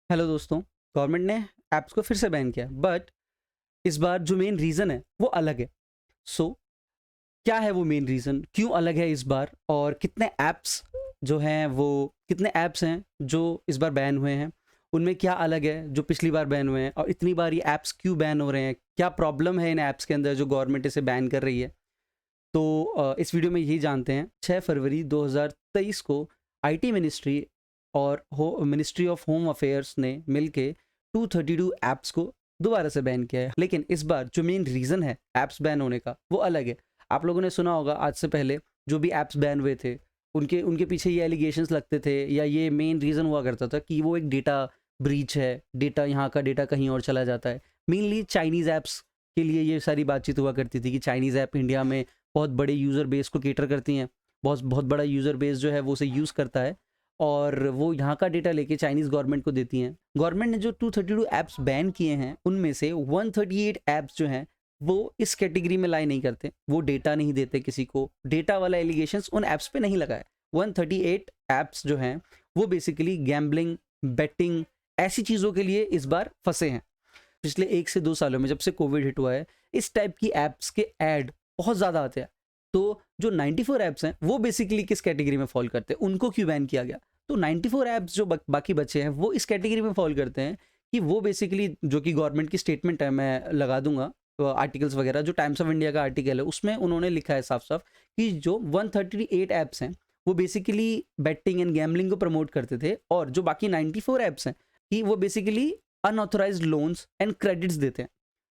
Hello दोस्तों। Government ने apps को फिर से बैन किया बट इस बार जो मेन रीज़न है वो अलग है। सो क्या है वो मेन रीज़न, क्यों अलग है इस बार, और कितने ऐप्स हैं जो इस बार बैन हुए हैं, उनमें क्या अलग है जो पिछली बार बैन हुए हैं, और इतनी बार ये ऐप्स क्यों बैन हो रहे हैं, क्या प्रॉब्लम है इन ऐप्स के अंदर जो गवर्नमेंट इसे बैन कर रही है। तो इस वीडियो में यही जानते हैं। 6 फरवरी 2023 को आईटी मिनिस्ट्री और मिनिस्ट्री ऑफ होम अफेयर्स ने मिलके 232 ऐप्स को दोबारा से बैन किया है। लेकिन इस बार जो मेन रीज़न है ऐप्स बैन होने का वो अलग है। आप लोगों ने सुना होगा आज से पहले जो भी ऐप्स बैन हुए थे उनके उनके पीछे ये एलिगेशंस लगते थे, या ये मेन रीज़न हुआ करता था कि वो एक डेटा ब्रीच है, डेटा यहाँ का डेटा कहीं और चला जाता है। मेनली चाइनीज़ ऐप्स के लिए ये सारी बातचीत हुआ करती थी कि चाइनीज़ ऐप इंडिया में बहुत बड़े यूज़र बेस को केटर करती हैं। बहुत बहुत बड़ा यूज़र बेस जो है वो उसे यूज़ करता है और वो यहाँ का डेटा लेके चाइनीज़ गवर्नमेंट को देती हैं। गवर्नमेंट ने जो 232 ऐप्स बैन किए हैं उनमें से 138 ऐप्स जो हैं वो इस कैटेगरी में लाई नहीं करते। वो डेटा नहीं देते किसी को, डेटा वाला एलिगेशंस उन ऐप्स पे नहीं लगा है। 138 ऐप्स जो हैं वो बेसिकली गैम्बलिंग, बेटिंग, ऐसी चीज़ों के लिए इस बार फंसे हैं। पिछले 1 से 2 सालों में जब से कोविड हिट हुआ है, इस टाइप की ऐप्स के ऐड बहुत ज़्यादा आते हैं। तो जो 94 ऐप्स हैं, वो बेसिकली किस कैटेगरी में फ़ॉल करते हैं? उनको क्यों बैन किया गया? तो 94 ऐप्स जो बाकी बचे हैं, वो इस कैटेगरी में फ़ॉल करते हैं कि वो बेसिकली, जो कि गवर्नमेंट की स्टेटमेंट है, मैं लगा दूँगा आर्टिकल्स वगैरह, जो टाइम्स ऑफ इंडिया का आर्टिकल है, उसमें उन्होंने लिखा है साफ-साफ कि जो 138 ऐप्स हैं, वो बेसिकली बेटिंग एंड गैम्बलिंग को प्रमोट करते थे, और जो बाकी 94 ऐप्स हैं, कि वो basically unauthorised loans and credits देते हैं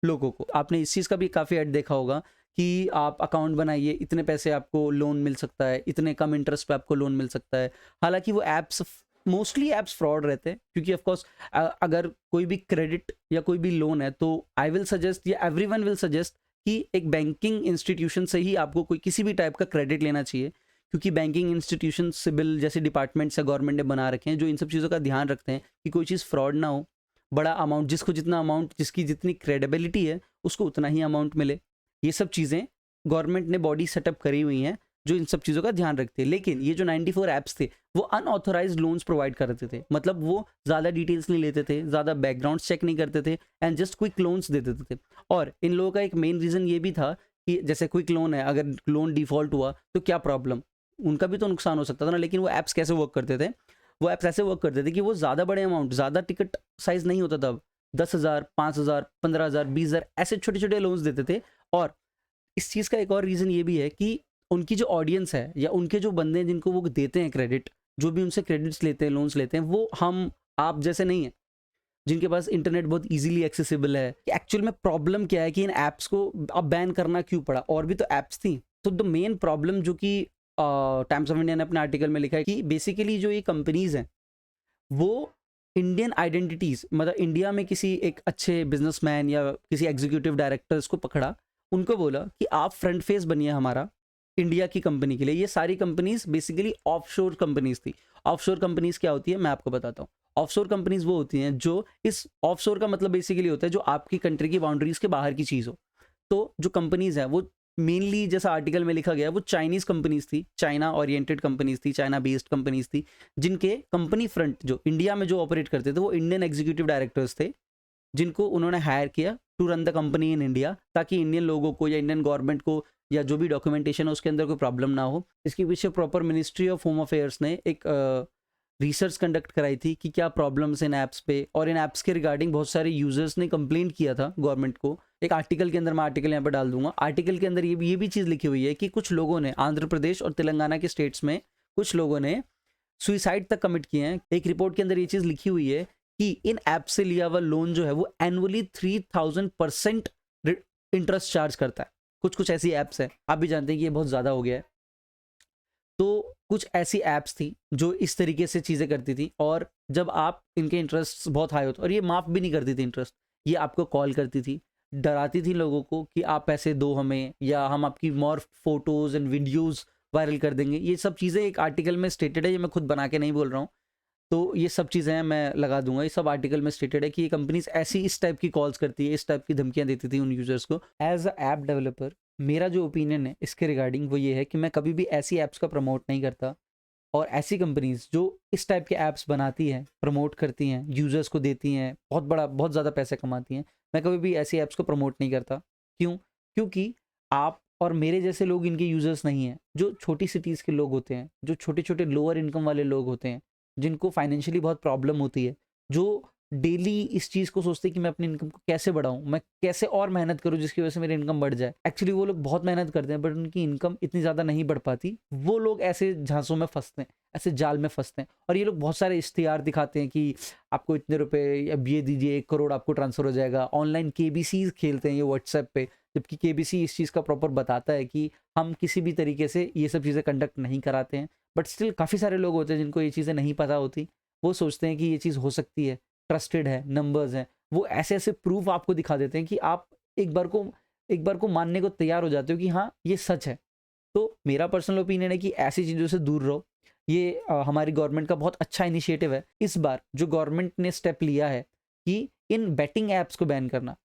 लोगों को। आपने इस चीज़ का भी काफ़ी ऐड देखा होगा कि आप अकाउंट बनाइए, इतने पैसे आपको लोन मिल सकता है, इतने कम इंटरेस्ट पे आपको लोन मिल सकता है। हालाँकि वो ऐप्स मोस्टली ऐप्स फ्रॉड रहते हैं, क्योंकि ऑफ कोर्स अगर कोई भी क्रेडिट या कोई भी लोन है तो आई विल सजेस्ट, या एवरीवन विल सजेस्ट, कि एक बैंकिंग इंस्टीट्यूशन से ही आपको कोई किसी भी टाइप का क्रेडिट लेना चाहिए, क्योंकि बैंकिंग इंस्टीट्यूशन सिविल जैसे डिपार्टमेंट्स या गवर्नमेंट ने बना रखे हैं जो इन सब चीज़ों का ध्यान रखते हैं कि कोई चीज़ फ्रॉड ना हो। बड़ा अमाउंट, जिसको जितना अमाउंट, जिसकी जितनी क्रेडिबिलिटी है उसको उतना ही अमाउंट मिले। ये सब चीज़ें गवर्नमेंट ने बॉडी सेटअप करी हुई हैं जो इन सब चीज़ों का ध्यान रखते हैं। लेकिन ये जो 94 ऐप्स थे वो अनऑथराइज्ड लोन्स प्रोवाइड करते थे। मतलब वो ज़्यादा डिटेल्स नहीं लेते थे, ज़्यादा बैकग्राउंड चेक नहीं करते थे, एंड जस्ट क्विक लोन्स दे देते थे। और इन लोगों का एक मेन रीज़न ये भी था कि जैसे क्विक लोन है, अगर लोन डिफ़ॉल्ट हुआ तो क्या प्रॉब्लम? उनका भी तो नुकसान हो सकता था ना। लेकिन वो ऐप्स कैसे वर्क करते थे? वो ऐप्स ऐसे वर्क करते थे कि वो ज़्यादा बड़े अमाउंट, ज़्यादा टिकट साइज़ नहीं होता तब। 10,000, 5,000, 15,000, 20,000 ऐसे छोटे-छोटे लोन्स देते थे। और इस चीज़ का एक और रीज़न ये भी है कि उनकी जो ऑडियंस है, या उनके जो बंदे हैं जिनको वो देते हैं क्रेडिट, जो भी उनसे क्रेडिट्स लेते हैं, लोन्स लेते हैं, वो हम आप जैसे नहीं हैं, जिनके पास इंटरनेट बहुत ईज़िली एक्सेसिबल है। कि एक्चुअल में प्रॉब्लम क्या है कि इन ऐप्स को अब बैन करना क्यों पड़ा? और भी तो ऐप्स थी। तो द मेन प्रॉब्लम, जो कि टाइम्स ऑफ इंडिया ने अपने आर्टिकल में लिखा है, कि बेसिकली जो ये कंपनीज़ हैं वो इंडियन आइडेंटिटीज़, मतलब इंडिया में किसी एक अच्छे बिजनेसमैन या किसी एग्जीक्यूटिव डायरेक्टर्स को पकड़ा, उनको बोला कि आप फ्रंट फेस बनिए हमारा इंडिया की कंपनी के लिए। ये सारी कंपनीज बेसिकली ऑफशोर कंपनीज थी। ऑफशोर कंपनीज क्या होती है मैं आपको बताता हूँ। ऑफशोर कंपनीज वो होती हैं जो, इस ऑफशोर का मतलब बेसिकली होता है जो आपकी कंट्री की बाउंड्रीज के बाहर की चीज़ हो। तो जो कंपनीज हैं वो मेनली, जैसा आर्टिकल में लिखा गया, वो चाइनीज कंपनीज थी, चाइना ओरिएंटेड कंपनीज थी, चाइना बेस्ड कंपनीज थी, जिनके कंपनी फ्रंट जो इंडिया में जो ऑपरेट करते थे वो इंडियन एग्जीक्यूटिव डायरेक्टर्स थे, जिनको उन्होंने हायर किया to run the company in India, ताकि इंडियन लोगों को या इंडियन गवर्नमेंट को या जो भी डॉक्यूमेंटेशन है उसके अंदर कोई प्रॉब्लम ना हो। इसके पीछे proper ministry of home affairs ने एक रिसर्च कंडक्ट कराई थी कि क्या प्रॉब्लम्स इन ऐप्स पे, और इन ऐप्स के रिगार्डिंग बहुत सारे यूजर्स ने कंप्लेंट किया था गवर्नमेंट को। एक आर्टिकल के अंदर, मैं आर्टिकल यहाँ पर डाल दूंगा, आर्टिकल के अंदर ये भी चीज़ लिखी हुई है कि कुछ लोगों ने आंध्र प्रदेश और तेलंगाना के स्टेट्स में कुछ लोगों ने सुइसाइड तक कमिट किए हैं। एक रिपोर्ट के अंदर ये चीज़ लिखी हुई है कि इन ऐप से लिया हुआ लोन जो है वो एनुअली 3000% इंटरेस्ट चार्ज करता है। कुछ कुछ ऐसी ऐप्स हैं, आप भी जानते हैं कि ये बहुत ज़्यादा हो गया है। तो कुछ ऐसी ऐप्स थी जो इस तरीके से चीज़ें करती थी, और जब आप इनके इंटरेस्ट बहुत हाई होते, और ये माफ़ भी नहीं करती थी इंटरेस्ट, ये आपको कॉल करती थी, डराती थी लोगों को कि आप पैसे दो हमें, या हम आपकी मोर फोटोज़ एंड वीडियोज़ वायरल कर देंगे। ये सब चीज़ें एक आर्टिकल में स्टेटेड है, ये मैं खुद बना के नहीं बोल रहा हूँ। तो ये सब चीज़ें हैं, मैं लगा दूंगा, ये सब आर्टिकल में स्टेटेड है कि ये कंपनीज ऐसी इस टाइप की कॉल्स करती है, इस टाइप की धमकियां देती थी उन यूजर्स को। एज अ ऐप डेवलपर मेरा जो ओपिनियन है इसके रिगार्डिंग वो ये है कि मैं कभी भी ऐसी ऐप्स का प्रमोट नहीं करता और ऐसी कंपनीज जो इस टाइप के ऐप्स बनाती हैं, प्रमोट करती हैं, यूजर्स को देती हैं, बहुत ज़्यादा पैसे कमाती हैं, मैं कभी भी ऐसी ऐप्स को प्रमोट नहीं करता। क्यों? क्योंकि आप और मेरे जैसे लोग इनके यूजर्स नहीं हैं। जो छोटी सिटीज़ के लोग होते हैं, जो छोटे छोटे लोअर इनकम वाले लोग होते हैं, जिनको फाइनेंशियली बहुत प्रॉब्लम होती है, जो डेली इस चीज़ को सोचते हैं कि मैं अपनी इनकम को कैसे बढ़ाऊँ, मैं कैसे और मेहनत करूँ जिसकी वजह से मेरी इनकम बढ़ जाए। एक्चुअली वो लोग बहुत मेहनत करते हैं बट उनकी इनकम इतनी ज़्यादा नहीं बढ़ पाती। वो लोग ऐसे झांसों में फँसते हैं, ऐसे जाल में फँसते हैं, और ये लोग बहुत सारे इश्तिहार दिखाते हैं कि आपको इतने रुपए अब ये दीजिए, 1 करोड़ आपको ट्रांसफ़र हो जाएगा। ऑनलाइन केबीसीज़ खेलते हैं ये व्हाट्सएप पे, जबकि केबीसी इस चीज़ का प्रॉपर बताता है कि हम किसी भी तरीके से ये सब चीज़ें कंडक्ट नहीं कराते हैं। बट स्टिल काफ़ी सारे लोग होते हैं जिनको ये चीज़ें नहीं पता होती। वो सोचते हैं कि ये चीज़ हो सकती है, ट्रस्टेड है, नंबर्स हैं। वो ऐसे-ऐसे प्रूफ़ आपको दिखा देते हैं कि आप एक बार को मानने को तैयार हो जाते हो कि हाँ, ये सच है। तो मेरा पर्सनल ओपिनियन है कि ऐसी चीज़ों से दूर रहो। ये हमारी गवर्नमेंट का बहुत अच्छा इनिशिएटिव है। इस बार जो गवर्नमेंट ने स्टेप लिया है कि इन बेटिंग ऐप्स को बैन करना,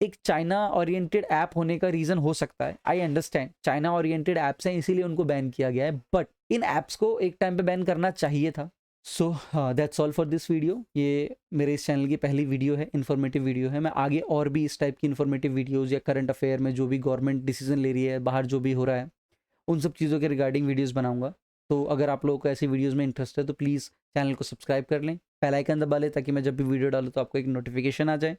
एक चाइना ओरिएंटेड ऐप होने का रीज़न हो सकता है। I understand, China oriented apps हैं इसीलिए उनको बैन किया गया है, बट इन ऐप्स को एक टाइम पे बैन करना चाहिए था। So that's all for this video. ये मेरे इस चैनल की पहली वीडियो है, इन्फॉर्मेटिव वीडियो है। मैं आगे और भी इस टाइप की इन्फॉर्मेटिव वीडियोज़ या करंट अफेयर में जो भी गवर्नमेंट डिसीजन ले रही है, बाहर जो भी हो रहा है, उन सब चीज़ों के रिगार्डिंग वीडियोज़ बनाऊँगा। तो अगर आप लोगों को ऐसी वीडियोज़ में इंटरेस्ट है तो प्लीज़ चैनल को सब्सक्राइब कर लें, बेल आइकन दबा लें ताकि मैं जब भी वीडियो डालूँ तो आपको एक नोटिफिकेशन आ जाए।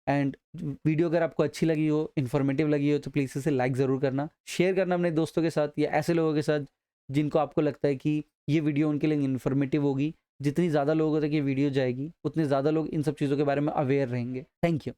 एंड वीडियो अगर आपको अच्छी लगी हो, इन्फॉर्मेटिव लगी हो, तो प्लीज़ इसे लाइक ज़रूर करना, शेयर करना अपने दोस्तों के साथ या ऐसे लोगों के साथ जिनको आपको लगता है कि ये वीडियो उनके लिए इन्फॉर्मेटिव होगी। जितनी ज़्यादा लोगों तक ये वीडियो जाएगी, उतने ज़्यादा लोग इन सब चीज़ों के बारे में अवेयर रहेंगे। Thank you.